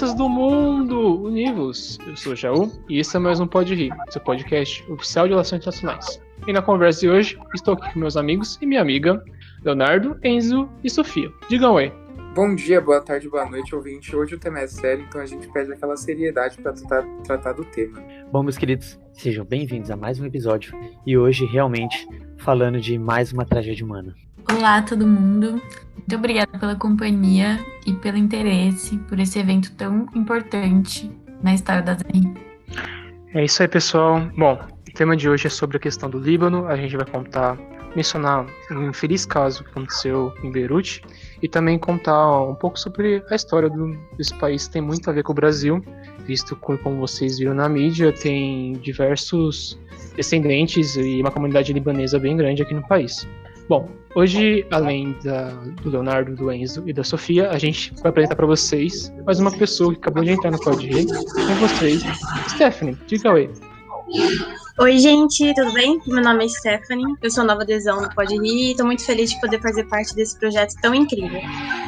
crianças do mundo, univos! Eu sou o Jaú e esse é mais um Pode Rir, seu podcast oficial de relações internacionais. E na conversa de hoje, estou aqui com meus amigos e minha amiga, Leonardo, Enzo e Sofia. Digam oi. Bom dia, boa tarde, boa noite, ouvinte. Hoje o tema é sério, então a gente pede aquela seriedade para tratar do tema. Bom, meus queridos, sejam bem-vindos a mais um episódio e hoje realmente falando de mais uma tragédia humana. Olá, todo mundo. Muito obrigada pela companhia e pelo interesse por esse evento tão importante na história da ZRI. É isso aí, pessoal. Bom, o tema de hoje é sobre a questão do Líbano. A gente vai mencionar um infeliz caso que aconteceu em Beirute e também contar um pouco sobre a história desse país que tem muito a ver com o Brasil, visto que, como vocês viram na mídia, tem diversos descendentes e uma comunidade libanesa bem grande aqui no país. Bom, hoje, além do Leonardo, do Enzo e da Sofia, a gente vai apresentar para vocês mais uma pessoa que acabou de entrar no Pode Rir. Com vocês, Stephanie, diga oi. Oi, gente, tudo bem? Meu nome é Stephanie, eu sou nova adesão no Pode Rir e estou muito feliz de poder fazer parte desse projeto tão incrível.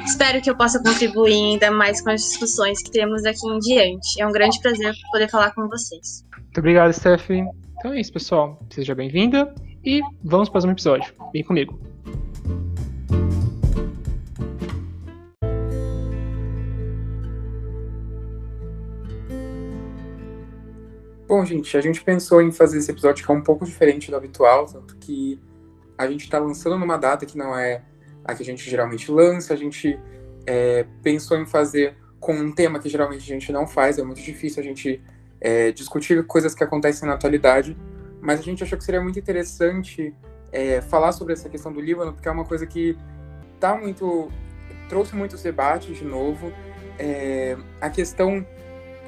Espero que eu possa contribuir ainda mais com as discussões que teremos daqui em diante. É um grande prazer poder falar com vocês. Muito obrigado, Stephanie. Então é isso, pessoal. Seja bem-vinda e vamos para mais um episódio. Vem comigo. Bom, gente, a gente pensou em fazer esse episódio que é um pouco diferente do habitual, tanto que a gente está lançando numa data que não é a que a gente geralmente lança, a gente pensou em fazer com um tema que geralmente a gente não faz, é muito difícil a gente discutir coisas que acontecem na atualidade, mas a gente achou que seria muito interessante falar sobre essa questão do Líbano, porque é uma coisa que trouxe muitos debates de novo. A questão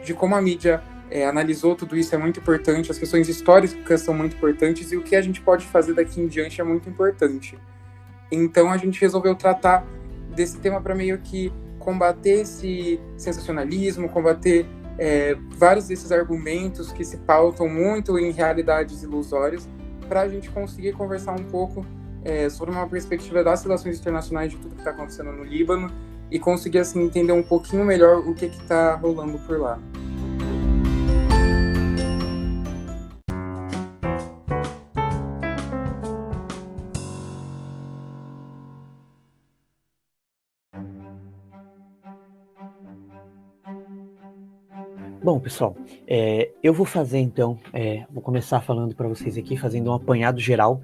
de como a mídia analisou tudo isso é muito importante, as questões históricas são muito importantes e o que a gente pode fazer daqui em diante é muito importante. Então a gente resolveu tratar desse tema para meio que combater esse sensacionalismo, combater vários desses argumentos que se pautam muito em realidades ilusórias, para a gente conseguir conversar um pouco sobre uma perspectiva das relações internacionais de tudo que está acontecendo no Líbano e conseguir assim, entender um pouquinho melhor o que está rolando por lá. Bom, pessoal, eu vou fazer então, vou começar falando para vocês aqui, fazendo um apanhado geral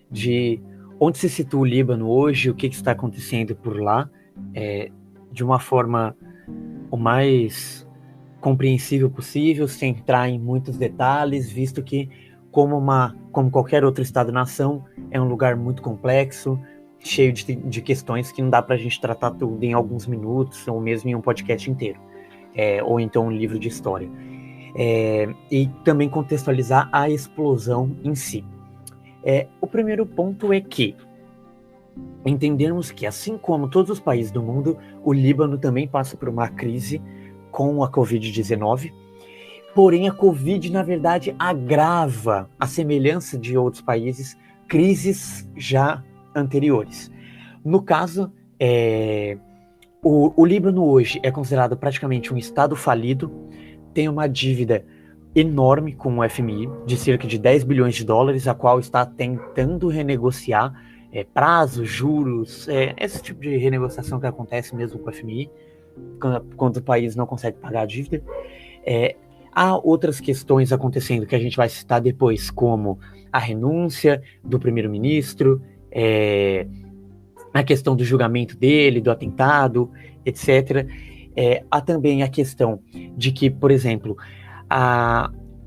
de onde se situa o Líbano hoje, o que está acontecendo por lá, de uma forma o mais compreensível possível, sem entrar em muitos detalhes, visto que, como qualquer outro Estado-nação, é um lugar muito complexo, cheio de questões que não dá para a gente tratar tudo em alguns minutos, ou mesmo em um podcast inteiro. Ou então um livro de história. E também contextualizar a explosão em si. O primeiro ponto é que entendermos que, assim como todos os países do mundo, o Líbano também passa por uma crise com a Covid-19, porém a Covid, na verdade, agrava a semelhança de outros países, crises já anteriores. No caso, o Líbano hoje é considerado praticamente um estado falido, tem uma dívida enorme com o FMI, de cerca de 10 bilhões de dólares, a qual está tentando renegociar prazos, juros, esse tipo de renegociação que acontece mesmo com o FMI, quando o país não consegue pagar a dívida. Há outras questões acontecendo que a gente vai citar depois, como a renúncia do primeiro-ministro, a questão do julgamento dele, do atentado, etc. Há também a questão de que, por exemplo,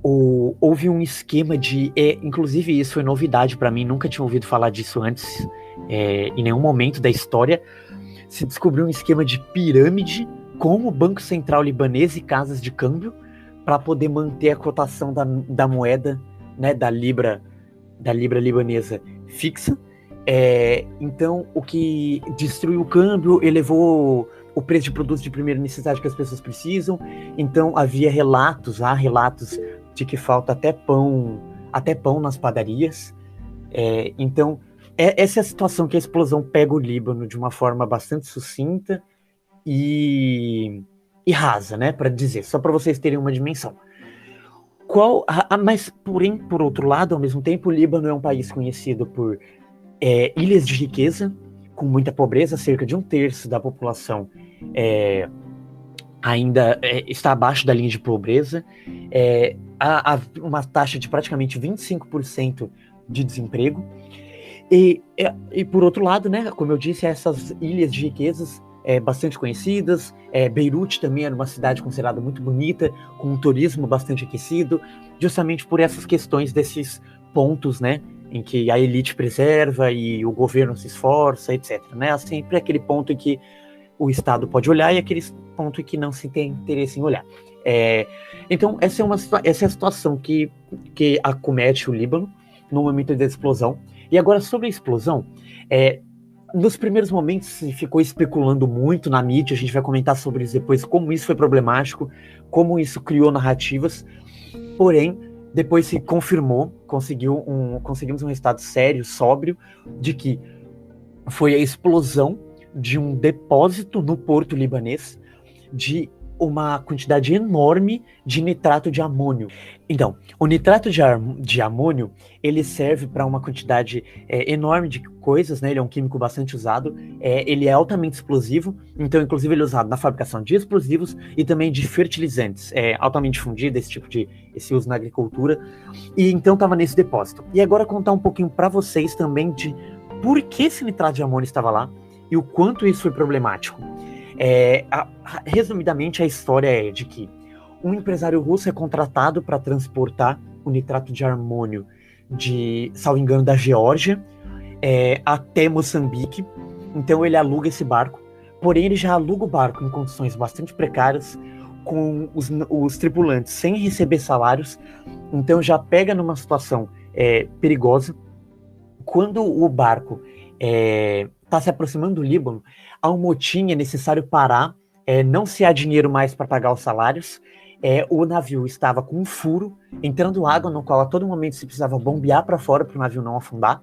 houve um esquema de... inclusive isso foi novidade para mim, nunca tinha ouvido falar disso antes, em nenhum momento da história. Se descobriu um esquema de pirâmide com o Banco Central libanês e casas de câmbio para poder manter a cotação da moeda, né, da libra libanesa fixa. Então, o que destruiu o câmbio, elevou o preço de produtos de primeira necessidade que as pessoas precisam. Então, há relatos de que falta até pão nas padarias. Então, essa é a situação que a explosão pega o Líbano de uma forma bastante sucinta e e rasa, né, para dizer, só para vocês terem uma dimensão. Mas, porém, por outro lado, ao mesmo tempo, o Líbano é um país conhecido por ilhas de riqueza, com muita pobreza, cerca de 1/3 da população ainda está abaixo da linha de pobreza, há uma taxa de praticamente 25% de desemprego, e por outro lado, né, como eu disse, essas ilhas de riquezas bastante conhecidas, Beirute também era uma cidade considerada muito bonita, com um turismo bastante aquecido, justamente por essas questões desses pontos, né, em que a elite preserva e o governo se esforça, etc. Né? Sempre aquele ponto em que o Estado pode olhar e aquele ponto em que não se tem interesse em olhar. Então, essa é a situação que acomete o Líbano no momento da explosão. E agora, sobre a explosão, nos primeiros momentos se ficou especulando muito na mídia, a gente vai comentar sobre isso depois, como isso foi problemático, como isso criou narrativas, porém, depois se confirmou, conseguimos um resultado sério, sóbrio, de que foi a explosão de um depósito no porto libanês de uma quantidade enorme de nitrato de amônio. Então, o nitrato de amônio, ele serve para uma quantidade enorme de coisas, né? Ele é um químico bastante usado, ele é altamente explosivo, então, inclusive, ele é usado na fabricação de explosivos e também de fertilizantes, altamente difundido esse uso na agricultura, e então estava nesse depósito. E agora contar um pouquinho para vocês também de por que esse nitrato de amônio estava lá e o quanto isso foi problemático. Resumidamente, a história é de que um empresário russo é contratado para transportar o nitrato de amônio salvo engano, da Geórgia até Moçambique. Então ele aluga esse barco, porém ele já aluga o barco em condições bastante precárias, com os tripulantes sem receber salários, então já pega numa situação perigosa. Quando o barco está se aproximando do Líbano, há um motim, é necessário parar, não se há dinheiro mais para pagar os salários, o navio estava com um furo, entrando água, no qual a todo momento se precisava bombear para fora para o navio não afundar.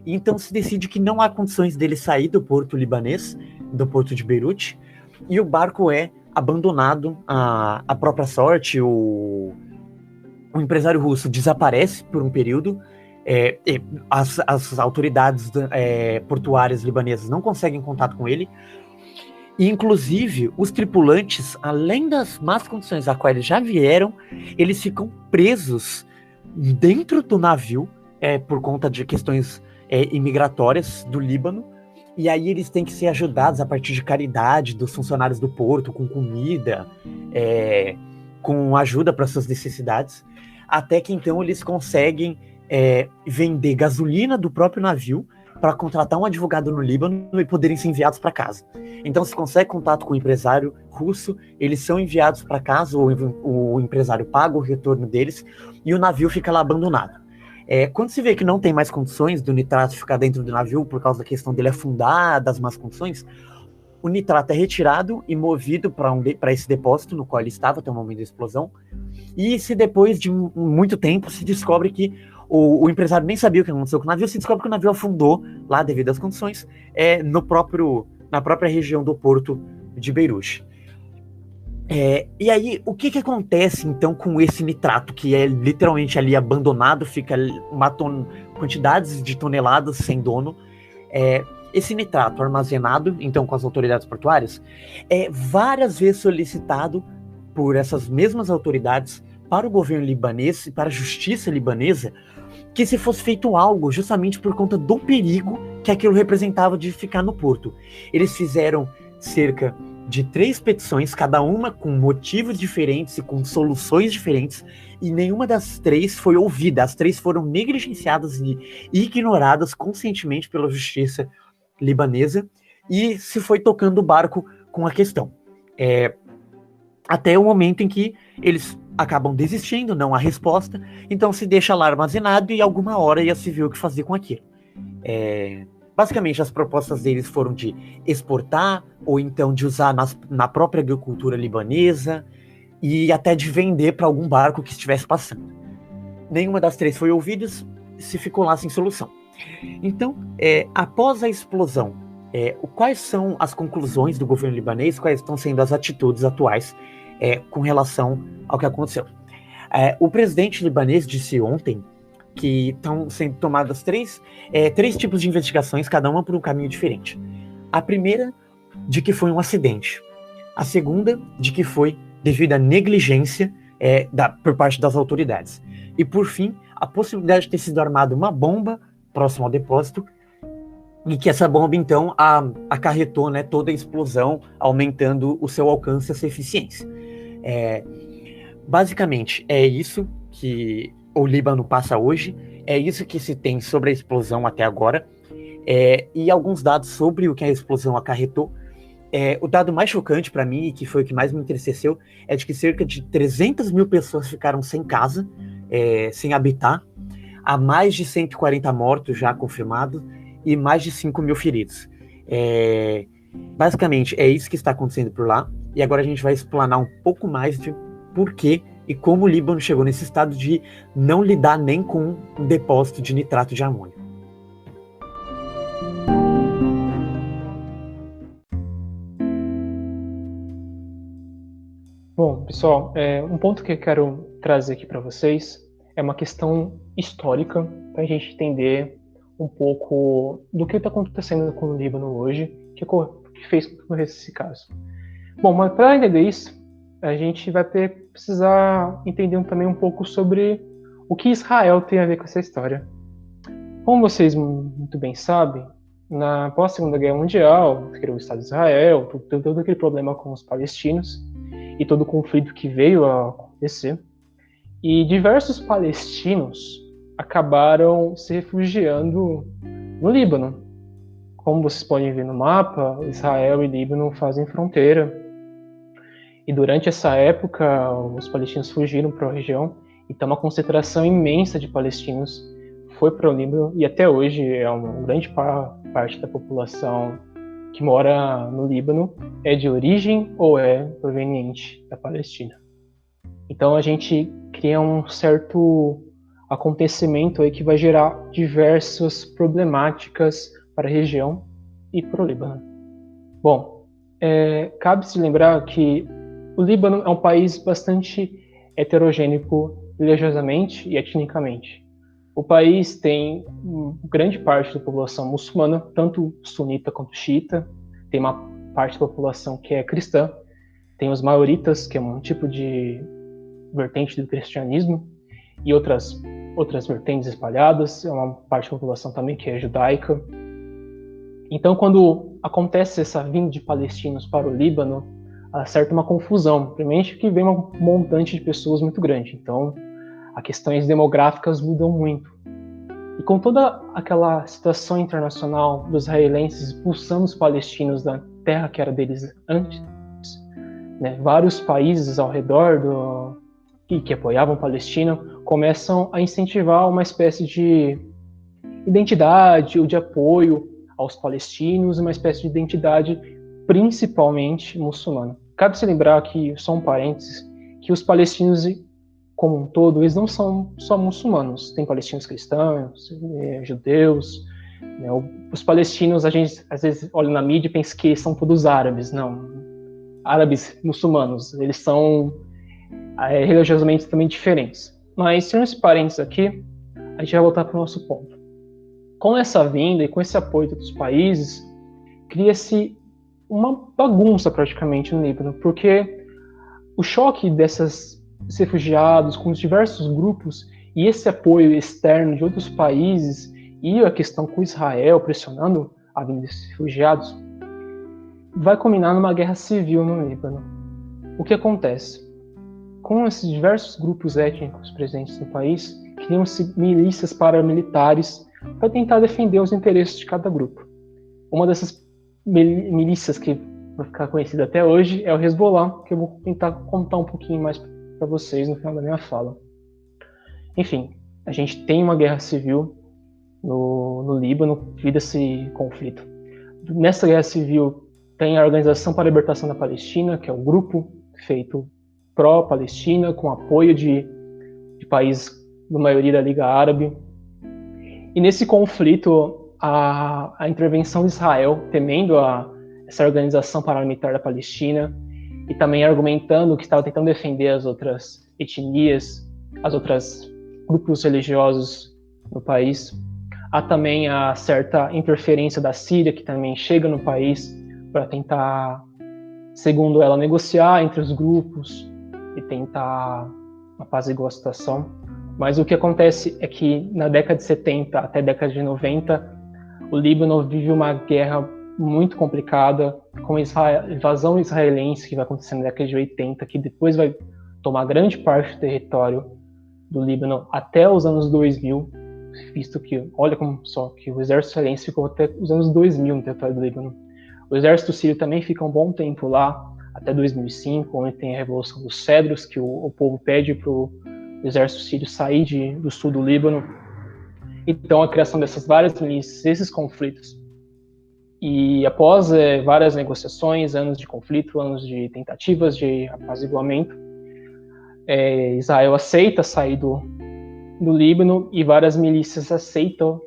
Então se decide que não há condições dele sair do porto libanês, do porto de Beirute, e o barco é abandonado à própria sorte. O empresário russo desaparece por um período, as autoridades portuárias libanesas não conseguem contato com ele, e inclusive os tripulantes, além das más condições a quais eles já vieram, eles ficam presos dentro do navio por conta de questões imigratórias do Líbano, e aí eles têm que ser ajudados a partir de caridade dos funcionários do porto, com comida, com ajuda para suas necessidades, até que então eles conseguem vender gasolina do próprio navio para contratar um advogado no Líbano e poderem ser enviados para casa. Então, se consegue contato com o empresário russo, eles são enviados para casa, o empresário paga o retorno deles e o navio fica lá abandonado. Quando se vê que não tem mais condições do nitrato ficar dentro do navio por causa da questão dele afundar, das más condições, o nitrato é retirado e movido para esse depósito no qual ele estava até o momento da explosão. E se depois de muito tempo se descobre que o empresário nem sabia o que aconteceu com o navio, se descobre que o navio afundou lá devido às condições na própria região do porto de Beirute. E aí, o que acontece então com esse nitrato, que é literalmente ali abandonado, fica quantidades de toneladas sem dono? Esse nitrato armazenado, então, com as autoridades portuárias, é várias vezes solicitado por essas mesmas autoridades para o governo libanês e para a justiça libanesa que se fosse feito algo, justamente por conta do perigo que aquilo representava de ficar no porto. Eles fizeram cerca de 3 petições, cada uma com motivos diferentes e com soluções diferentes, e nenhuma das 3 foi ouvida. As 3 foram negligenciadas e ignoradas conscientemente pela justiça libanesa, e se foi tocando o barco com a questão. Até o momento em que eles acabam desistindo, não há resposta, então se deixa lá armazenado e alguma hora ia se ver o que fazer com aquilo. Basicamente, as propostas deles foram de exportar, ou então de usar na própria agricultura libanesa, e até de vender para algum barco que estivesse passando. Nenhuma das 3 foi ouvida, se ficou lá sem solução. Então, após a explosão, quais são as conclusões do governo libanês, quais estão sendo as atitudes atuais com relação ao que aconteceu. O presidente libanês disse ontem que estão sendo tomadas três tipos de investigações, cada uma por um caminho diferente. A primeira, de que foi um acidente. A segunda, de que foi devido à negligência por parte das autoridades. E, por fim, a possibilidade de ter sido armada uma bomba próximo ao depósito e que essa bomba, então, acarretou, né, toda a explosão, aumentando o seu alcance e a sua eficiência. Basicamente, é isso que o Líbano passa hoje, é isso que se tem sobre a explosão até agora, e alguns dados sobre o que a explosão acarretou. O dado mais chocante para mim, e que foi o que mais me entristeceu, é de que cerca de 300 mil pessoas ficaram sem casa, sem habitar, há mais de 140 mortos já confirmados e mais de 5 mil feridos. Basicamente, é isso que está acontecendo por lá, e agora a gente vai explanar um pouco mais de por quê e como o Líbano chegou nesse estado de não lidar nem com um depósito de nitrato de amônio. Bom, pessoal, um ponto que eu quero trazer aqui para vocês é uma questão histórica, para a gente entender um pouco do que está acontecendo com o Líbano hoje, que fez com esse caso. Bom, mas para entender isso, a gente vai precisar entender também um pouco sobre o que Israel tem a ver com essa história. Como vocês muito bem sabem, na pós-Segunda Guerra Mundial, criou o Estado de Israel, todo aquele problema com os palestinos e todo o conflito que veio a acontecer. E diversos palestinos acabaram se refugiando no Líbano. Como vocês podem ver no mapa, Israel e Líbano fazem fronteira. E durante essa época, os palestinos fugiram para a região, então uma concentração imensa de palestinos foi para o Líbano, e até hoje é uma grande parte da população que mora no Líbano é de origem ou é proveniente da Palestina. Então a gente cria um certo acontecimento aí que vai gerar diversas problemáticas para a região e para o Líbano. Bom, cabe-se lembrar que o Líbano é um país bastante heterogêneo religiosamente e etnicamente. O país tem grande parte da população muçulmana, tanto sunita quanto xiita. Tem uma parte da população que é cristã. Tem os maoritas, que é um tipo de vertente do cristianismo, e outras vertentes espalhadas. É uma parte da população também que é judaica. Então, quando acontece essa vinda de palestinos para o Líbano, certa uma confusão, primeiramente que vem um montante de pessoas muito grande, então as questões demográficas mudam muito. E com toda aquela situação internacional dos israelenses expulsando os palestinos da terra que era deles antes, né, vários países ao redor que apoiavam a Palestina começam a incentivar uma espécie de identidade ou de apoio aos palestinos, uma espécie de identidade principalmente muçulmana. Cabe se lembrar que, só um parênteses, que os palestinos, como um todo, eles não são só muçulmanos. Tem palestinos cristãos, judeus. Né? Os palestinos, a gente às vezes olha na mídia e pensa que eles são todos árabes. Não. Árabes muçulmanos, eles são religiosamente também diferentes. Mas, tendo esse parênteses aqui, a gente vai voltar para o nosso ponto. Com essa vinda e com esse apoio dos países, cria-se uma bagunça praticamente no Líbano, porque o choque desses refugiados com os diversos grupos e esse apoio externo de outros países e a questão com Israel pressionando a vinda desses refugiados vai culminar numa guerra civil no Líbano. O que acontece? Com esses diversos grupos étnicos presentes no país, criam-se milícias paramilitares para tentar defender os interesses de cada grupo. Uma dessas milícias que vai ficar conhecida até hoje é o Hezbollah, que eu vou tentar contar um pouquinho mais para vocês no final da minha fala. Enfim, a gente tem uma guerra civil no Líbano devido a esse conflito. Nessa guerra civil tem a Organização para a Libertação da Palestina, que é um grupo feito pró-Palestina, com apoio de países, na maioria da Liga Árabe. E nesse conflito, a intervenção de Israel, temendo essa organização paramilitar da Palestina, e também argumentando que estava tentando defender as outras etnias, as outras grupos religiosos no país. Há também a certa interferência da Síria, que também chega no país para tentar, segundo ela, negociar entre os grupos e tentar apaziguar a situação. Mas o que acontece é que na década de 70 até a década de 90, o Líbano vive uma guerra muito complicada, com a invasão israelense que vai acontecer na década de 80, que depois vai tomar grande parte do território do Líbano até os anos 2000, visto que, olha como só, que o exército israelense ficou até os anos 2000 no território do Líbano. O exército sírio também fica um bom tempo lá, até 2005, onde tem a Revolução dos Cedros, que o povo pede para o exército sírio sair do sul do Líbano. Então, a criação dessas várias milícias, esses conflitos. E após várias negociações, anos de conflito, anos de tentativas de apaziguamento, Israel aceita sair do Líbano e várias milícias aceitam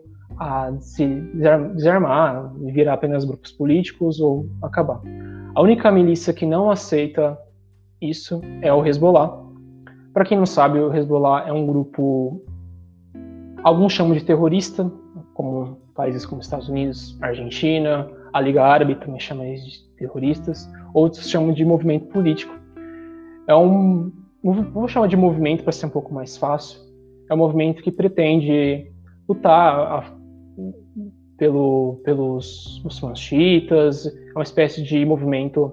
se desarmar, virar apenas grupos políticos ou acabar. A única milícia que não aceita isso é o Hezbollah. Para quem não sabe, o Hezbollah é um grupo, alguns chamam de terrorista, como países como Estados Unidos, Argentina, a Liga Árabe também chama eles de terroristas, outros chamam de movimento político. Vou chamar de movimento para ser um pouco mais fácil. É um movimento que pretende lutar pelos muçulmanos xiitas, é uma espécie de movimento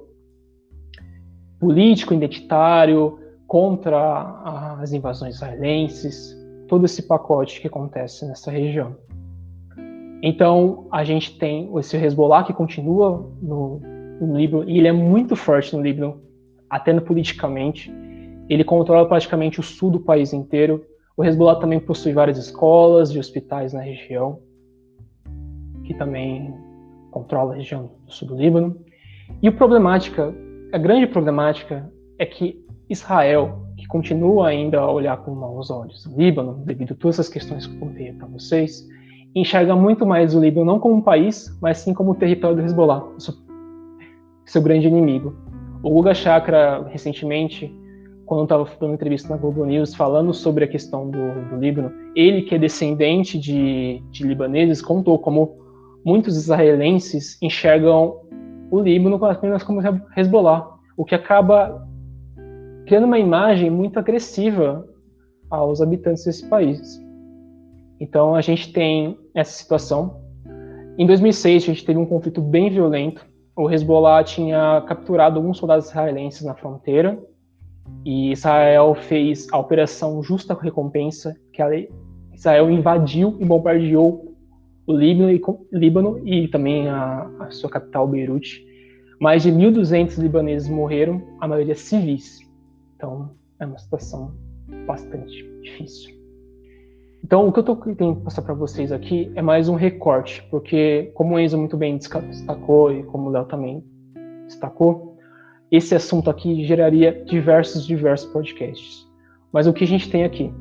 político, identitário, contra as invasões israelenses, todo esse pacote que acontece nessa região. Então, a gente tem esse Hezbollah que continua no Líbano, e ele é muito forte no Líbano, até politicamente. Ele controla praticamente o sul do país inteiro. O Hezbollah também possui várias escolas e hospitais na região, que também controla a região do sul do Líbano. E a grande problemática é que Israel, que continua ainda a olhar com maus olhos o Líbano, devido a todas essas questões que eu contei para vocês, enxerga muito mais o Líbano não como um país, mas sim como o território do Hezbollah, seu grande inimigo. O Guga Chakra, recentemente, quando estava dando entrevista na Globo News, falando sobre a questão do Líbano, ele, que é descendente de libaneses, contou como muitos israelenses enxergam o Líbano apenas como Hezbollah, o que acaba criando uma imagem muito agressiva aos habitantes desse país. Então, a gente tem essa situação. Em 2006, a gente teve um conflito bem violento. O Hezbollah tinha capturado alguns soldados israelenses na fronteira, e Israel fez a Operação Justa Recompensa, que Israel invadiu e bombardeou o Líbano e também a sua capital, Beirute. Mais de 1.200 libaneses morreram, a maioria civis. Então, é uma situação bastante difícil. Então, o que eu estou tentando passar para vocês aqui é mais um recorte, porque, como o Enzo muito bem destacou e como o Léo também destacou, esse assunto aqui geraria diversos podcasts. Mas o que a gente tem aqui?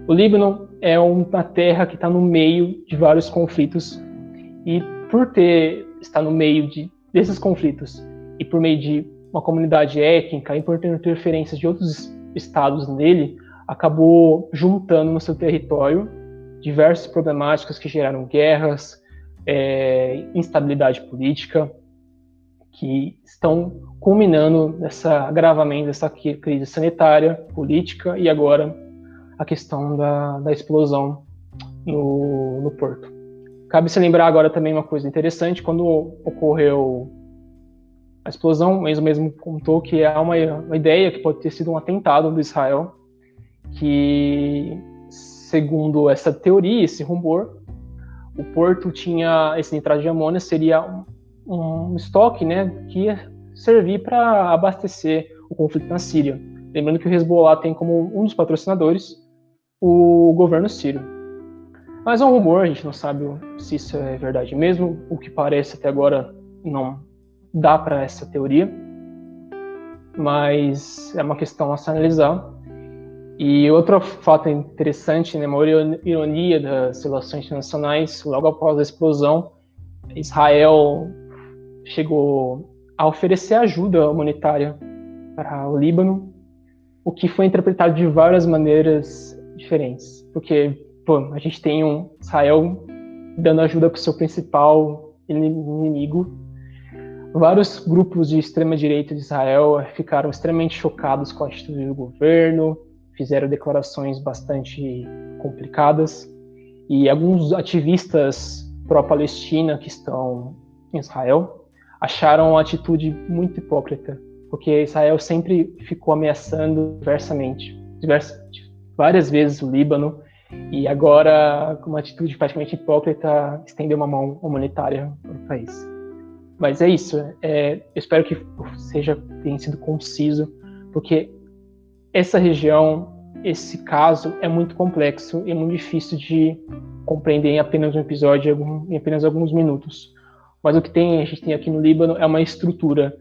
O Líbano é uma terra que está no meio de vários conflitos, e por estar no meio desses conflitos e por meio de uma comunidade étnica e por ter interferências de outros estados nele, acabou juntando no seu território diversas problemáticas que geraram guerras, instabilidade política, que estão culminando nessa agravamento dessa crise sanitária, política e agora a questão da explosão no porto. Cabe se lembrar agora também uma coisa interessante: quando ocorreu a explosão, o Enzo mesmo contou que há uma ideia que pode ter sido um atentado do Israel, que, segundo essa teoria, esse rumor, o porto tinha esse nitrato de amônia, seria um estoque, né, que ia servir para abastecer o conflito na Síria. Lembrando que o Hezbollah tem como um dos patrocinadores o governo sírio. Mas é um rumor, a gente não sabe se isso é verdade mesmo. O que parece até agora não dá para essa teoria, mas é uma questão a se analisar. E outro fato interessante, né, uma ironia das relações internacionais, logo após a explosão, Israel chegou a oferecer ajuda humanitária para o Líbano, o que foi interpretado de várias maneiras diferentes. Porque a gente tem Israel dando ajuda para o seu principal inimigo. Vários grupos de extrema-direita de Israel ficaram extremamente chocados com a atitude do governo, fizeram declarações bastante complicadas, e alguns ativistas pró-Palestina que estão em Israel acharam a atitude muito hipócrita, porque Israel sempre ficou ameaçando várias vezes o Líbano, e agora, com uma atitude praticamente hipócrita, estendeu uma mão humanitária para o país. Mas é isso, eu espero que tenha sido conciso, porque essa região, esse caso é muito complexo e é muito difícil de compreender em apenas um episódio, em apenas alguns minutos. Mas o que a gente tem aqui no Líbano é uma estrutura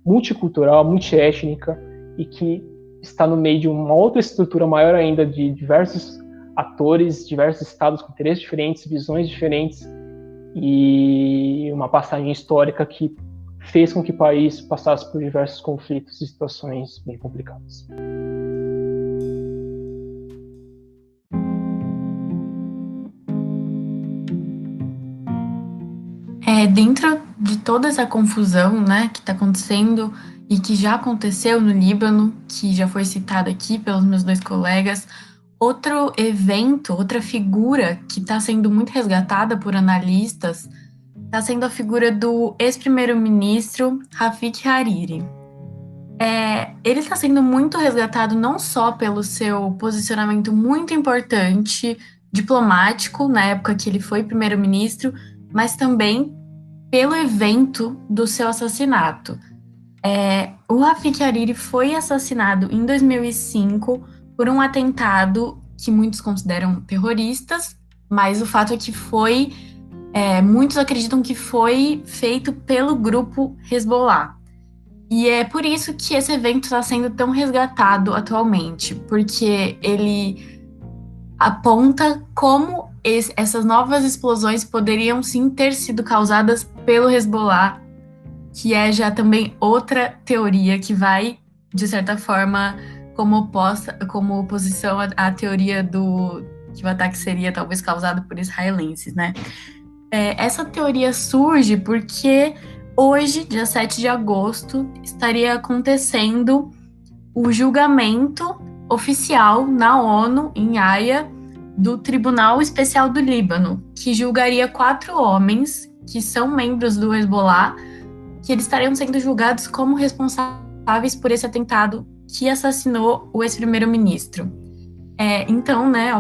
multicultural, multiétnica, e que está no meio de uma outra estrutura maior ainda, de diversos atores, diversos estados com interesses diferentes, visões diferentes, e uma passagem histórica que fez com que o país passasse por diversos conflitos e situações bem complicadas. Dentro de toda essa confusão, né, que está acontecendo e que já aconteceu no Líbano, que já foi citado aqui pelos meus dois colegas, outro evento, outra figura que está sendo muito resgatada por analistas está sendo a figura do ex-primeiro-ministro Rafik Hariri. Ele está sendo muito resgatado não só pelo seu posicionamento muito importante, diplomático, na época que ele foi primeiro-ministro, mas também pelo evento do seu assassinato. O Rafik Hariri foi assassinado em 2005 por um atentado que muitos consideram terroristas, mas o fato é que muitos acreditam que foi feito pelo grupo Hezbollah. E é por isso que esse evento está sendo tão resgatado atualmente, porque ele aponta como essas novas explosões poderiam sim ter sido causadas pelo Hezbollah, que é já também outra teoria que vai, de certa forma, como oposição à teoria que o ataque seria talvez causado por israelenses, né? Essa teoria surge porque hoje, dia 7 de agosto, estaria acontecendo o julgamento oficial na ONU, em Haia, do Tribunal Especial do Líbano, que julgaria 4 homens que são membros do Hezbollah, que eles estariam sendo julgados como responsáveis por esse atentado que assassinou o ex-primeiro-ministro. Então, né,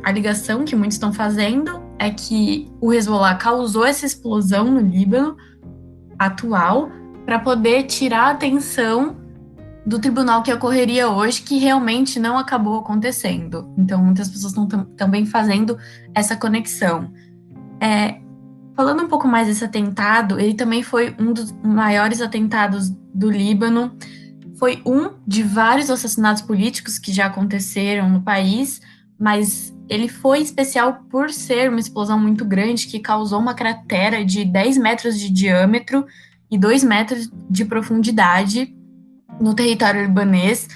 a ligação que muitos estão fazendo é que o Hezbollah causou essa explosão no Líbano atual para poder tirar a atenção do tribunal que ocorreria hoje, que realmente não acabou acontecendo. Então, muitas pessoas estão também fazendo essa conexão. Falando um pouco mais desse atentado, ele também foi um dos maiores atentados do Líbano. Foi um de vários assassinatos políticos que já aconteceram no país, mas ele foi especial por ser uma explosão muito grande que causou uma cratera de 10 metros de diâmetro e 2 metros de profundidade no território libanês,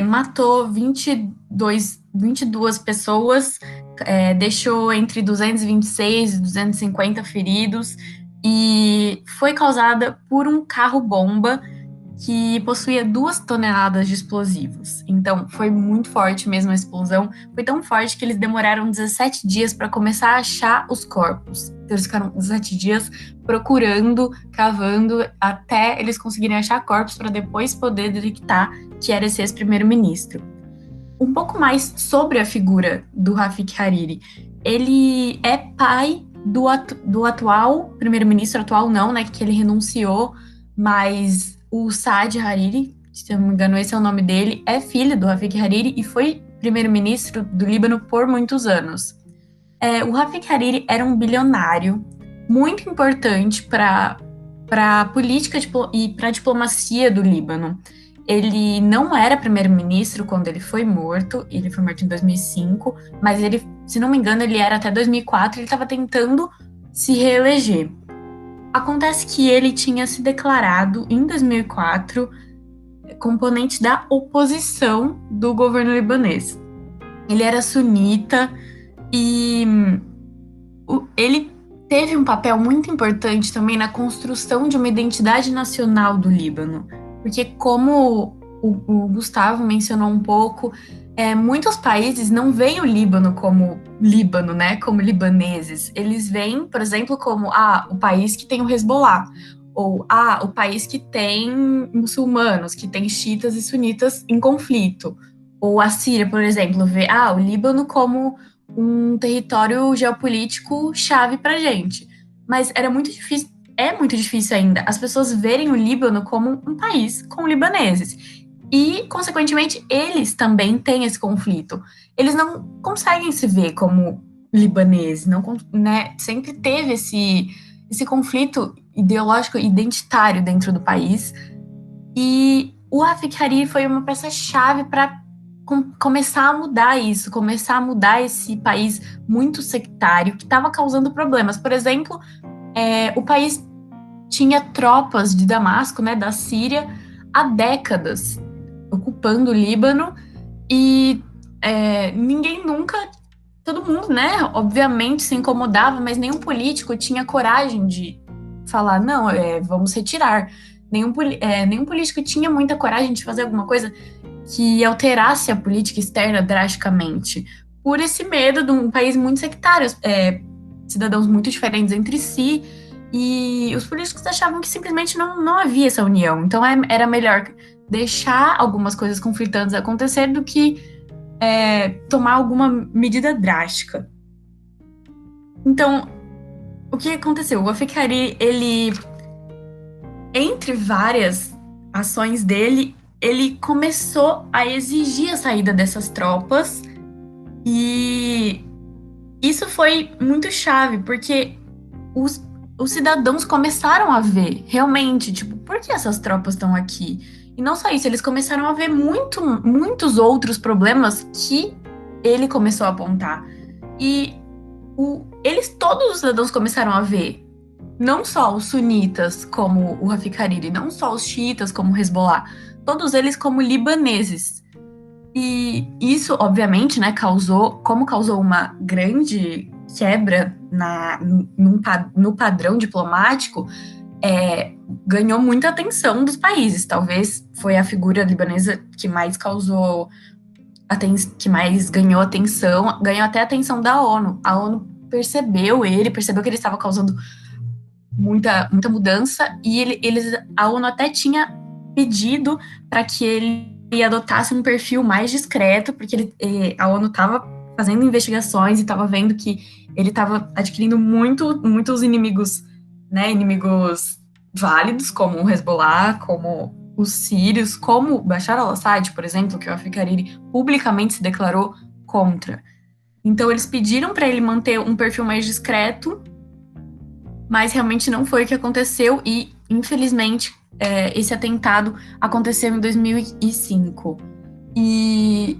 matou 22 pessoas, deixou entre 226 e 250 feridos, e foi causada por um carro-bomba que possuía 2 toneladas de explosivos. Então, foi muito forte mesmo a explosão. Foi tão forte que eles demoraram 17 dias para começar a achar os corpos. Então, eles ficaram 17 dias procurando, cavando, até eles conseguirem achar corpos para depois poder detectar que era esse ex-primeiro-ministro. Um pouco mais sobre a figura do Rafik Hariri. Ele é pai do atual primeiro-ministro, atual não, né, que ele renunciou, mas o Saad Hariri, se eu não me engano esse é o nome dele, é filho do Rafik Hariri e foi primeiro-ministro do Líbano por muitos anos. O Rafik Hariri era um bilionário muito importante para a política e para a diplomacia do Líbano. ele não era primeiro-ministro quando ele foi morto em 2005, mas ele, se não me engano, ele era até 2004, ele estava tentando se reeleger. Acontece que ele tinha se declarado, em 2004, componente da oposição do governo libanês. Ele era sunita e ele teve um papel muito importante também na construção de uma identidade nacional do Líbano, porque como o Gustavo mencionou um pouco, muitos países não veem o Líbano como Líbano, né, como libaneses. Eles veem, por exemplo, como o país que tem o Hezbollah, ou o país que tem muçulmanos, que tem xiitas e sunitas em conflito. Ou a Síria, por exemplo, vê o Líbano como um território geopolítico chave pra gente. Mas era muito difícil, é muito difícil ainda, as pessoas verem o Líbano como um país com libaneses. E, consequentemente, eles também têm esse conflito. Eles não conseguem se ver como libaneses, não, né? Sempre teve esse conflito ideológico identitário dentro do país. E o Rafik Hariri foi uma peça-chave para começar a mudar isso, começar a mudar esse país muito sectário que estava causando problemas. Por exemplo, o país tinha tropas de Damasco, né, da Síria, há décadas, ocupando o Líbano, e ninguém nunca, todo mundo, né, obviamente se incomodava, mas nenhum político tinha coragem de falar, não, vamos retirar. Nenhum político tinha muita coragem de fazer alguma coisa que alterasse a política externa drasticamente, por esse medo de um país muito sectário, cidadãos muito diferentes entre si, e os políticos achavam que simplesmente não havia essa união. Então era melhor deixar algumas coisas conflitantes acontecer do que tomar alguma medida drástica. Então, o que aconteceu? O Rafik Hariri, ele, entre várias ações dele, ele começou a exigir a saída dessas tropas, e isso foi muito chave, porque os cidadãos começaram a ver, realmente, tipo, por que essas tropas estão aqui? E não só isso, eles começaram a ver muitos outros problemas que ele começou a apontar. E todos os cidadãos começaram a ver, não só os sunitas, como o Rafik Hariri, não só os xiitas, como o Hezbollah, todos eles como libaneses. E isso, obviamente, né, causou uma grande quebra no padrão diplomático, ganhou muita atenção dos países. Talvez foi a figura libanesa que mais que mais ganhou atenção, ganhou até a atenção da ONU. A ONU percebeu que ele estava causando muita mudança, e a ONU até tinha pedido para que ele adotasse um perfil mais discreto, porque a ONU estava fazendo investigações e estava vendo que ele estava adquirindo muitos inimigos, né, inimigos válidos, como o Hezbollah, como os sírios, como Bashar al-Assad, por exemplo, que o Rafik Hariri publicamente se declarou contra. Então eles pediram para ele manter um perfil mais discreto, mas realmente não foi o que aconteceu, e infelizmente esse atentado aconteceu em 2005. E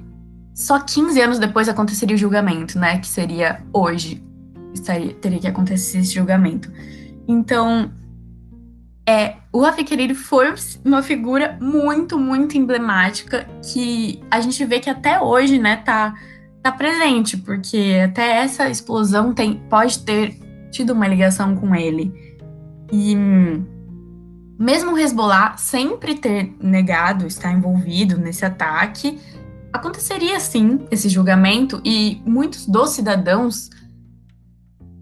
só 15 anos depois aconteceria o julgamento, né? Que seria hoje. Teria que acontecer esse julgamento. Então, o Rafik Hariri foi uma figura muito emblemática, que a gente vê que até hoje, né, tá presente, porque até essa explosão pode ter tido uma ligação com ele. E mesmo o Hezbollah sempre ter negado estar envolvido nesse ataque, aconteceria sim esse julgamento, e muitos dos cidadãos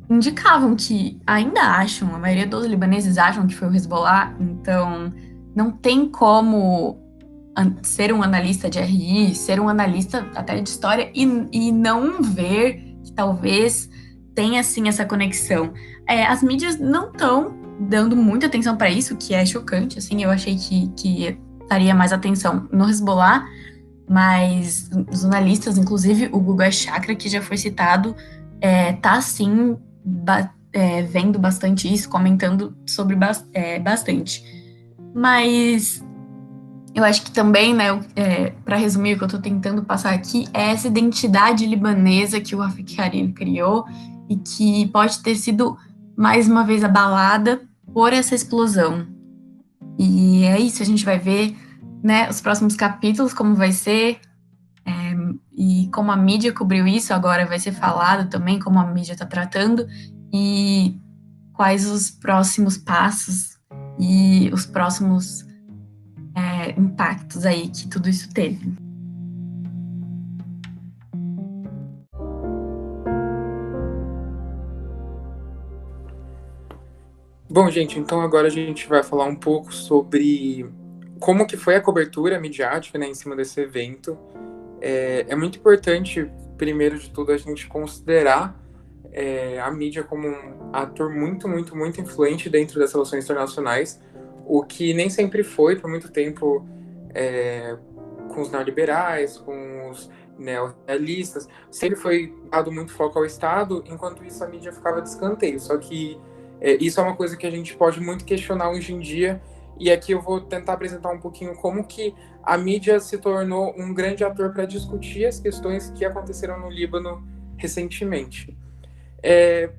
indicavam que ainda acham, a maioria dos libaneses acham que foi o Hezbollah. Então não tem como ser um analista de RI, ser um analista até de história e não ver que talvez tenha sim essa conexão. As mídias não estão dando muita atenção para isso, que é chocante, assim. Eu achei que daria mais atenção no Hezbollah, mas os analistas, inclusive o Guga Chakra, que já foi citado, tá sim vendo bastante isso, comentando sobre bastante. Mas Eu acho que também, né, para resumir o que eu estou tentando passar aqui, é essa identidade libanesa que o Rafik Hariri criou e que pode ter sido, mais uma vez, abalada por essa explosão. E é isso, a gente vai ver, né, os próximos capítulos, como vai ser, e como a mídia cobriu isso, agora vai ser falado também, como a mídia está tratando, e quais os próximos passos e os próximos impactos aí que tudo isso teve. Bom, gente, então agora a gente vai falar um pouco sobre como que foi a cobertura midiática, né, em cima desse evento. É muito importante, primeiro de tudo, a gente considerar a mídia como um ator muito, muito, muito influente dentro das relações internacionais, o que nem sempre foi, por muito tempo, com os neoliberais, com os neorrealistas, sempre foi dado muito foco ao Estado, enquanto isso a mídia ficava de escanteio. Só que isso é uma coisa que a gente pode muito questionar hoje em dia, e aqui eu vou tentar apresentar um pouquinho como que a mídia se tornou um grande ator para discutir as questões que aconteceram no Líbano recentemente.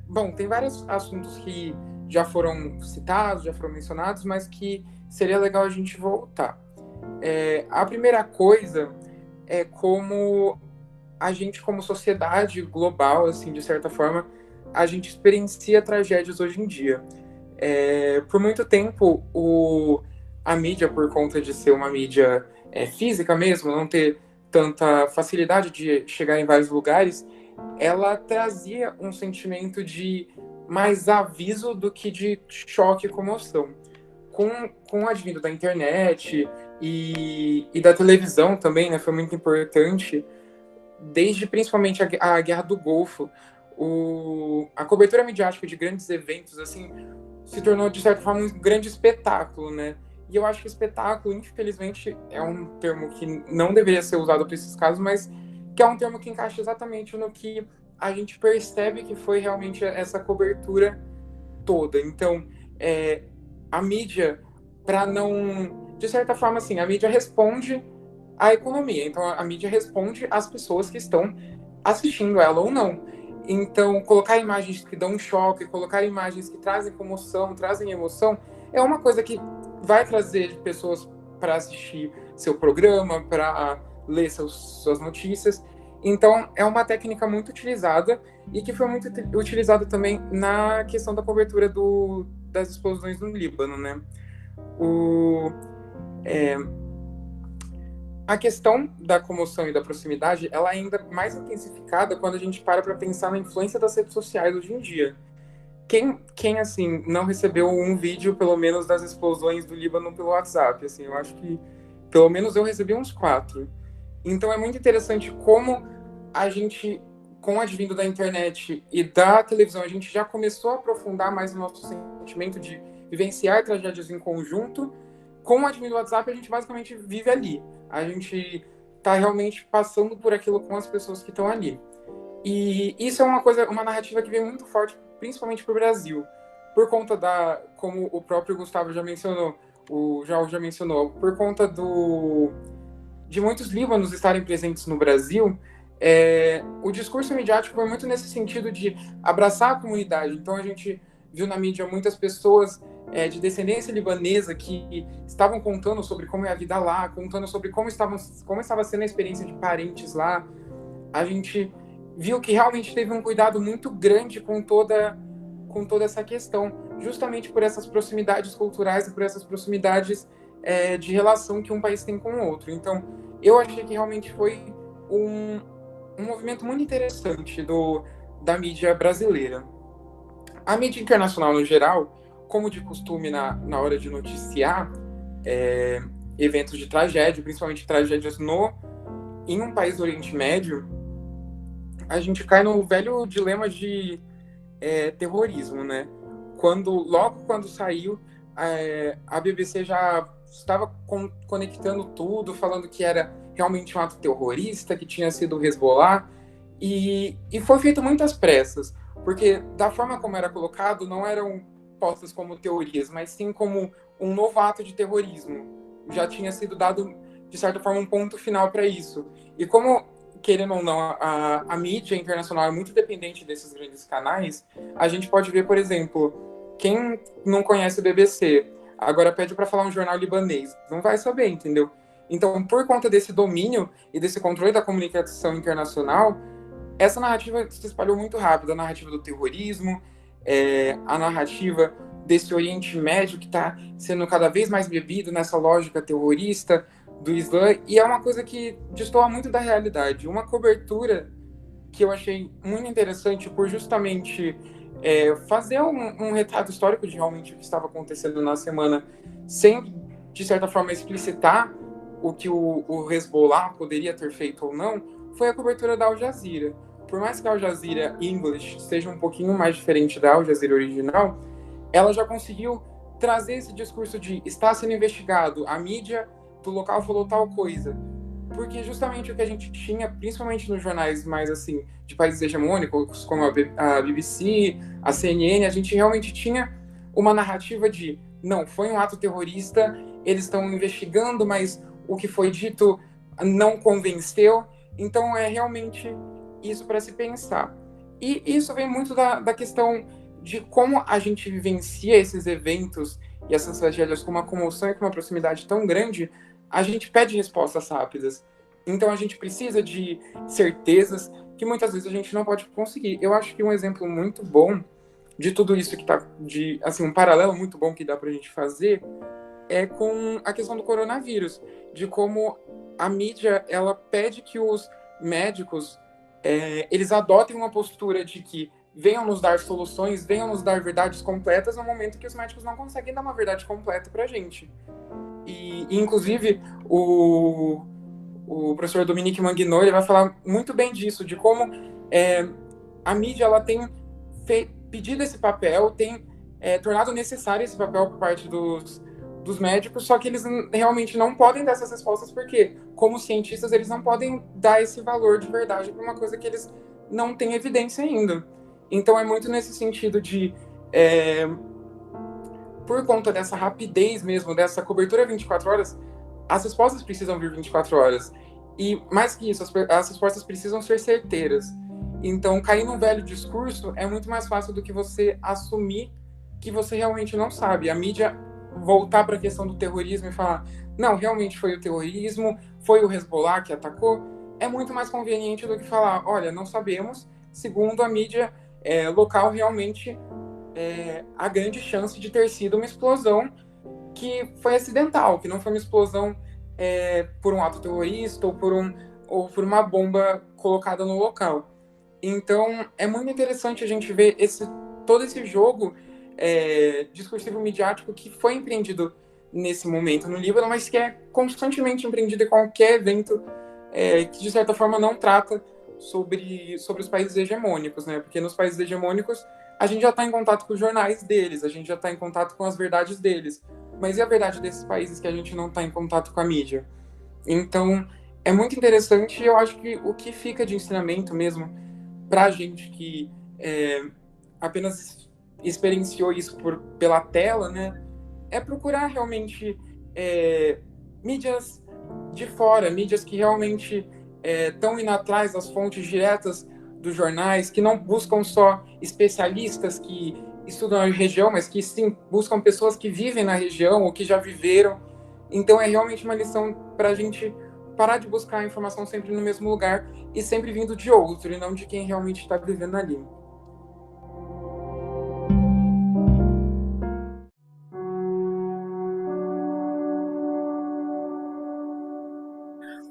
Bom, tem vários assuntos que já foram citados, já foram mencionados, mas que seria legal a gente voltar. A primeira coisa é como a gente, como sociedade global, assim, de certa forma, a gente experiencia tragédias hoje em dia. Por muito tempo, a mídia, por conta de ser uma mídia física mesmo, não ter tanta facilidade de chegar em vários lugares, ela trazia um sentimento de mais aviso do que de choque e comoção. Com o advento da internet e da televisão também, né, foi muito importante, desde principalmente a Guerra do Golfo, a cobertura midiática de grandes eventos assim se tornou, de certa forma, um grande espetáculo, né? E eu acho que espetáculo, infelizmente, é um termo que não deveria ser usado para esses casos, mas que é um termo que encaixa exatamente no que a gente percebe que foi realmente essa cobertura toda. Então, a mídia, para não... De certa forma, assim, a mídia responde à economia. Então, a mídia responde às pessoas que estão assistindo ela ou não. Então, colocar imagens que dão um choque, colocar imagens que trazem comoção, trazem emoção, é uma coisa que vai trazer pessoas para assistir seu programa, para ler suas notícias. Então, é uma técnica muito utilizada e que foi muito utilizada também na questão da cobertura das explosões no Líbano, né? A questão da comoção e da proximidade, ela é ainda mais intensificada quando a gente para pensar na influência das redes sociais hoje em dia. Quem assim, não recebeu um vídeo, pelo menos, das explosões do Líbano pelo WhatsApp? Assim, eu acho que, pelo menos, eu recebi uns 4. Então, é muito interessante como a gente, com o advento da internet e da televisão, a gente já começou a aprofundar mais o nosso sentimento de vivenciar tragédias em conjunto. Com o advento do WhatsApp, a gente basicamente vive ali. A gente está realmente passando por aquilo com as pessoas que estão ali. E isso é uma narrativa que vem muito forte, principalmente para o Brasil, por conta como o próprio Gustavo já mencionou, o João já mencionou, por conta de muitos líbanos estarem presentes no Brasil, o discurso midiático foi muito nesse sentido de abraçar a comunidade. Então a gente viu na mídia muitas pessoas de descendência libanesa que estavam contando sobre como é a vida lá, contando sobre como estava sendo a experiência de parentes lá. A gente viu que realmente teve um cuidado muito grande com toda essa questão, justamente por essas proximidades culturais e por essas proximidades de relação que um país tem com o outro. Então, eu achei que realmente foi um movimento muito interessante da mídia brasileira. A mídia internacional, no geral, como de costume na hora de noticiar eventos de tragédia, principalmente tragédias em um país do Oriente Médio, a gente cai no velho dilema de terrorismo, né? Logo quando saiu, a BBC já estava conectando tudo, falando que era realmente um ato terrorista, que tinha sido o Hezbollah, e foi feito muitas pressas, porque da forma como era colocado, não eram postas como teorias, mas sim como um novo ato de terrorismo. já tinha sido dado, de certa forma, um ponto final para isso. E como, querendo ou não, a mídia internacional é muito dependente desses grandes canais, a gente pode ver, por exemplo, quem não conhece o BBC, agora pede para falar um jornal libanês, não vai saber, entendeu? Então, por conta desse domínio e desse controle da comunicação internacional, essa narrativa se espalhou muito rápido, a narrativa do terrorismo, a narrativa desse Oriente Médio que está sendo cada vez mais bebido nessa lógica terrorista do Islã, e é uma coisa que destoa muito da realidade. Uma cobertura que eu achei muito interessante por justamente fazer um retrato histórico de realmente o que estava acontecendo na semana, sem, de certa forma, explicitar o que o Hezbollah poderia ter feito ou não, foi a cobertura da Al Jazeera. Por mais que a Al Jazeera English seja um pouquinho mais diferente da Al Jazeera original, ela já conseguiu trazer esse discurso de está sendo investigado, a mídia do local falou tal coisa. Porque justamente o que a gente tinha, principalmente nos jornais mais assim, de países hegemônicos, como a BBC, a CNN, a gente realmente tinha uma narrativa de não, foi um ato terrorista, eles estão investigando, mas o que foi dito não convenceu. Então é realmente isso para se pensar. E isso vem muito da questão de como a gente vivencia esses eventos e essas tragédias com uma comoção e com uma proximidade tão grande. A gente pede respostas rápidas. Então a gente precisa de certezas que muitas vezes a gente não pode conseguir. Eu acho que um exemplo muito bom de tudo isso que tá, assim, um paralelo muito bom que dá pra gente fazer é com a questão do coronavírus, de como a mídia, ela pede que os médicos, eles adotem uma postura de que venham nos dar soluções, venham nos dar verdades completas no momento que os médicos não conseguem dar uma verdade completa pra gente. E inclusive, o professor Dominique Manguinot, ele vai falar muito bem disso, de como a mídia, ela tem pedido esse papel, tem tornado necessário esse papel por parte dos médicos, só que eles realmente não podem dar essas respostas, porque, como cientistas, eles não podem dar esse valor de verdade para uma coisa que eles não têm evidência ainda. Então, é muito nesse sentido de, por conta dessa rapidez mesmo, dessa cobertura 24 horas, as respostas precisam vir 24 horas. E, mais que isso, as respostas precisam ser certeiras. Então, cair num velho discurso é muito mais fácil do que você assumir que você realmente não sabe. A mídia voltar para a questão do terrorismo e falar, não, realmente foi o terrorismo, foi o Hezbollah que atacou, é muito mais conveniente do que falar, olha, não sabemos, segundo a mídia local, realmente a grande chance de ter sido uma explosão que foi acidental, que não foi uma explosão por um ato terrorista ou por uma bomba colocada no local. Então, é muito interessante a gente ver todo esse jogo discursivo midiático que foi empreendido nesse momento no Líbano, mas que é constantemente empreendido em qualquer evento que, de certa forma, não trata sobre os países hegemônicos, né? Porque nos países hegemônicos a gente já está em contato com os jornais deles, a gente já está em contato com as verdades deles. Mas e a verdade desses países que a gente não está em contato com a mídia? Então, é muito interessante, e eu acho que o que fica de ensinamento mesmo para a gente que apenas experienciou isso pela tela, né, é procurar realmente mídias de fora, mídias que realmente estão indo atrás das fontes diretas dos jornais, que não buscam só especialistas que estudam a região, mas que sim buscam pessoas que vivem na região ou que já viveram. Então é realmente uma lição para a gente parar de buscar a informação sempre no mesmo lugar e sempre vindo de outro e não de quem realmente está vivendo ali.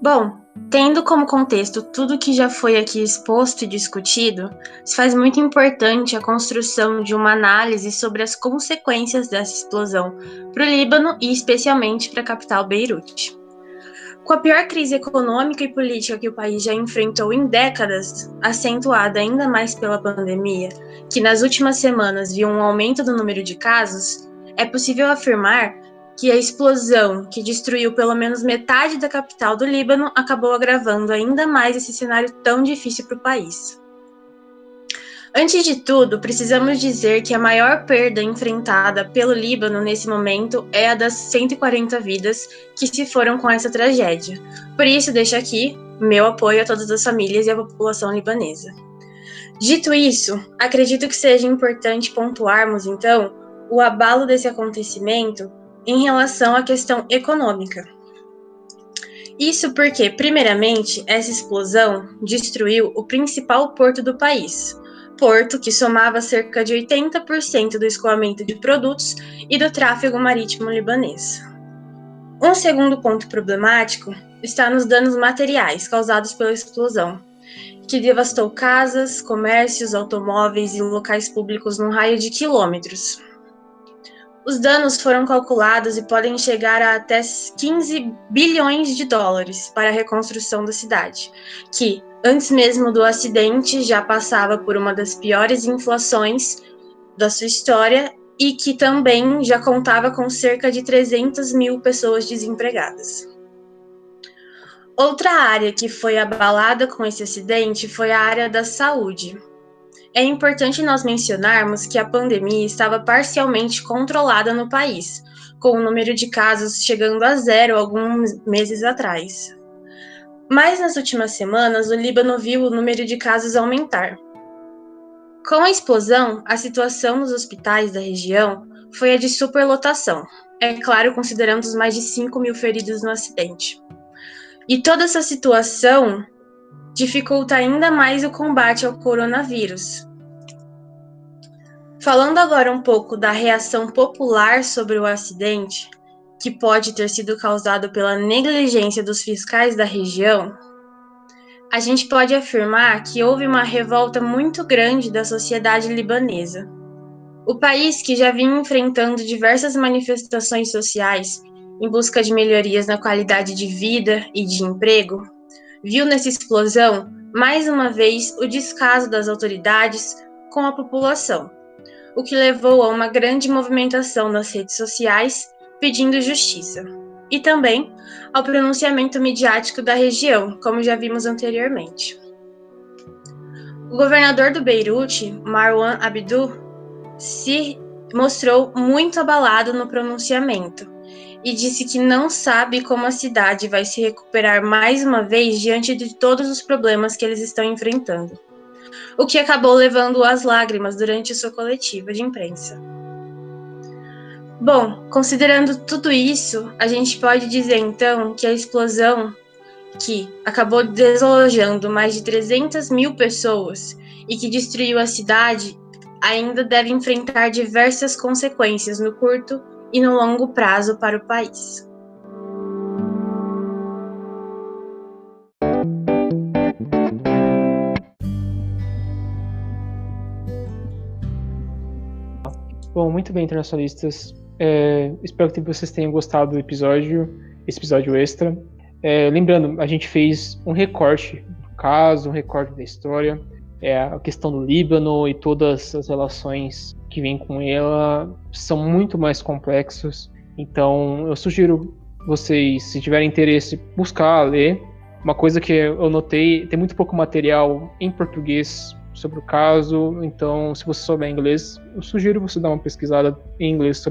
Bom, tendo como contexto tudo que já foi aqui exposto e discutido, se faz muito importante a construção de uma análise sobre as consequências dessa explosão para o Líbano e especialmente para a capital Beirute. Com a pior crise econômica e política que o país já enfrentou em décadas, acentuada ainda mais pela pandemia, que nas últimas semanas viu um aumento do número de casos, é possível afirmar que a explosão, que destruiu pelo menos metade da capital do Líbano, acabou agravando ainda mais esse cenário tão difícil para o país. Antes de tudo, precisamos dizer que a maior perda enfrentada pelo Líbano nesse momento é a das 140 vidas que se foram com essa tragédia. Por isso, deixo aqui meu apoio a todas as famílias e à população libanesa. Dito isso, acredito que seja importante pontuarmos, então, o abalo desse acontecimento em relação à questão econômica. Isso porque, primeiramente, essa explosão destruiu o principal porto do país, porto que somava cerca de 80% do escoamento de produtos e do tráfego marítimo libanês. Um segundo ponto problemático está nos danos materiais causados pela explosão, que devastou casas, comércios, automóveis e locais públicos num raio de quilômetros. Os danos foram calculados e podem chegar a até 15 bilhões de dólares para a reconstrução da cidade, que, antes mesmo do acidente, já passava por uma das piores inflações da sua história e que também já contava com cerca de 300 mil pessoas desempregadas. Outra área que foi abalada com esse acidente foi a área da saúde. É importante nós mencionarmos que a pandemia estava parcialmente controlada no país, com o número de casos chegando a zero alguns meses atrás. Mas nas últimas semanas, o Líbano viu o número de casos aumentar. Com a explosão, a situação nos hospitais da região foi a de superlotação, é claro, considerando os mais de 5 mil feridos no acidente. E toda essa situação dificulta ainda mais o combate ao coronavírus. Falando agora um pouco da reação popular sobre o acidente, que pode ter sido causado pela negligência dos fiscais da região, a gente pode afirmar que houve uma revolta muito grande da sociedade libanesa. O país, que já vinha enfrentando diversas manifestações sociais em busca de melhorias na qualidade de vida e de emprego, viu nessa explosão, mais uma vez, o descaso das autoridades com a população, o que levou a uma grande movimentação nas redes sociais pedindo justiça, e também ao pronunciamento midiático da região, como já vimos anteriormente. O governador do Beirute, Marwan Abdou, se mostrou muito abalado no pronunciamento e disse que não sabe como a cidade vai se recuperar mais uma vez diante de todos os problemas que eles estão enfrentando, o que acabou levando às lágrimas durante sua coletiva de imprensa. Bom, considerando tudo isso, a gente pode dizer então que a explosão, que acabou desalojando mais de 300 mil pessoas e que destruiu a cidade, ainda deve enfrentar diversas consequências no curto e no longo prazo para o país. Bom, muito bem, internacionalistas. Espero que vocês tenham gostado do episódio, esse episódio extra. Lembrando, a gente fez um recorte do caso, um recorte da história, a questão do Líbano e todas as relações que vêm com ela são muito mais complexos. Então, eu sugiro vocês, se tiverem interesse, buscar, ler. Uma coisa que eu notei, tem muito pouco material em português sobre o caso, então se você souber inglês, eu sugiro você dar uma pesquisada em inglês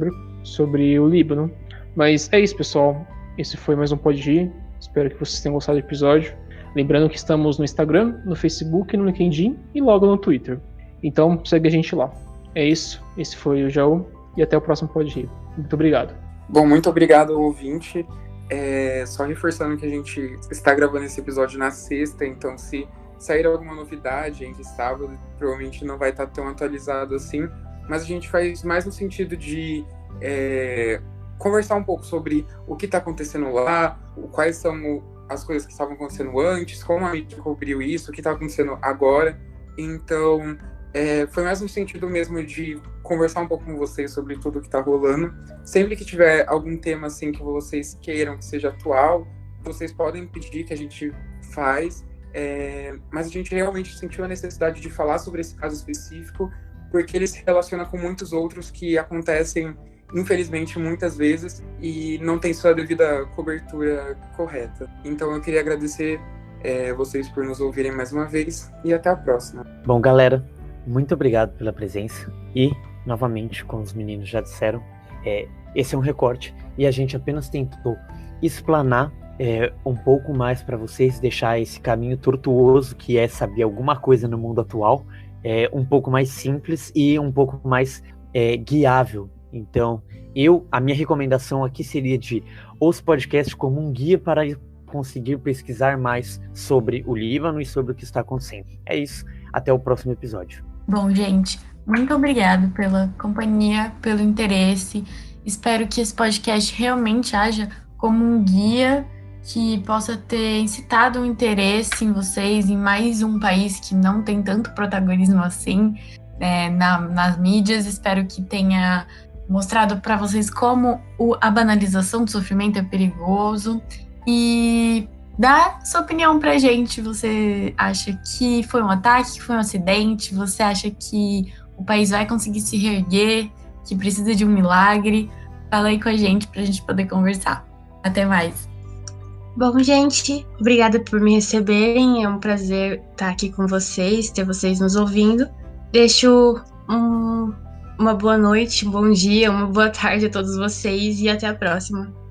sobre o Líbano. Mas é isso, pessoal. Esse foi mais um Pode Ir. Espero que vocês tenham gostado do episódio. Lembrando que estamos no Instagram, no Facebook, no LinkedIn e logo no Twitter. Então segue a gente lá. É isso. Esse foi o Jaú e até o próximo Pode Ir. Muito obrigado. Bom, muito obrigado, ouvinte. Só reforçando que a gente está gravando esse episódio na sexta, então se sair alguma novidade entre sábado, provavelmente não vai estar tão atualizado assim, mas a gente faz mais no sentido de conversar um pouco sobre o que está acontecendo lá, quais são as coisas que estavam acontecendo antes, como a mídia cobriu isso, o que está acontecendo agora. Então, foi mais no sentido mesmo de conversar um pouco com vocês sobre tudo que está rolando. Sempre que tiver algum tema assim que vocês queiram que seja atual, vocês podem pedir que a gente faz. Mas a gente realmente sentiu a necessidade de falar sobre esse caso específico, porque ele se relaciona com muitos outros que acontecem, infelizmente, muitas vezes e não tem sua devida cobertura correta. Então eu queria agradecer vocês por nos ouvirem mais uma vez e até a próxima. Bom, galera, muito obrigado pela presença e, novamente, como os meninos já disseram, esse é um recorte e a gente apenas tentou explanar um pouco mais para vocês, deixar esse caminho tortuoso que é saber alguma coisa no mundo atual um pouco mais simples e um pouco mais guiável. Então, a minha recomendação aqui seria de os podcasts como um guia para conseguir pesquisar mais sobre o Líbano e sobre o que está acontecendo. É isso, até o próximo episódio. Bom, gente, muito obrigado pela companhia, pelo interesse. Espero que esse podcast realmente haja como um guia que possa ter incitado um interesse em vocês, em mais um país que não tem tanto protagonismo assim nas mídias. Espero que tenha mostrado para vocês como a banalização do sofrimento é perigoso. E dá sua opinião pra gente. Você acha que foi um ataque, que foi um acidente? Você acha que o país vai conseguir se reerguer, que precisa de um milagre? Fala aí com a gente pra gente poder conversar. Até mais. Bom, gente, obrigada por me receberem. É um prazer estar aqui com vocês, ter vocês nos ouvindo. Deixo uma boa noite, um bom dia, uma boa tarde a todos vocês e até a próxima.